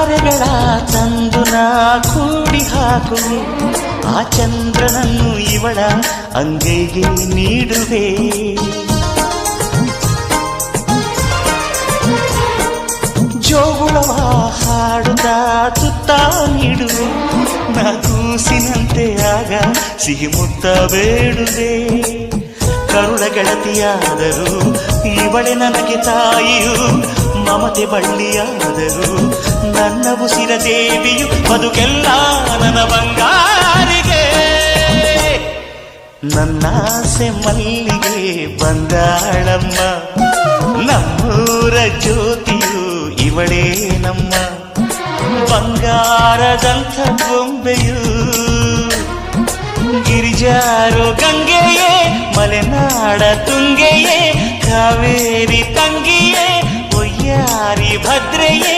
ತಾರೆಗಳ ತಂದು ನಾ ಕೂಡಿ ಹಾಕುವೆ, ಆ ಚಂದ್ರನನ್ನು ಇವಳ ಅಂಗೈಗೆ ನೀಡುವೆ. ಜೋಗುಳವ ಹಾಡುತ್ತ ತುತ್ತ ನೀಡುವೆ, ನಾ ಕೂಸಿನಂತೆ ಆಗ ಸಿಹಿ ಮುತ್ತ ಬೇಡುವೆ. ಕರುಳ ಗೆಳತಿಯಾದರೂ ಇವಳೆ ನನಗೆ ತಾಯಿಯು, ಮಮತೆ ಬಳ್ಳಿಯಾದರೂ ನನ್ನ ಉಸಿರ ದೇವಿಯು, ಬದುಕೆಲ್ಲ ನನ್ನ ಬಂಗಾರಿಗೆ. ನನ್ನಾಸೆ ಮಲ್ಲಿಗೆ ಬಂದಾಳಮ್ಮ, ನಮ್ಮೂರ ಜ್ಯೋತಿಯು ಇವಳೇ ನಮ್ಮ. ಬಂಗಾರದಂಥ ಗೊಂಬೆಯು ಗಿರಿಜಾರೋ ಗಂಗೆಯೇ, ಮಲೆನಾಡ ತುಂಗೆಯೇ, ಕಾವೇರಿ ತಂಗಿಯೇ, ಒಯ್ಯಾರಿ ಭದ್ರೆಯೇ.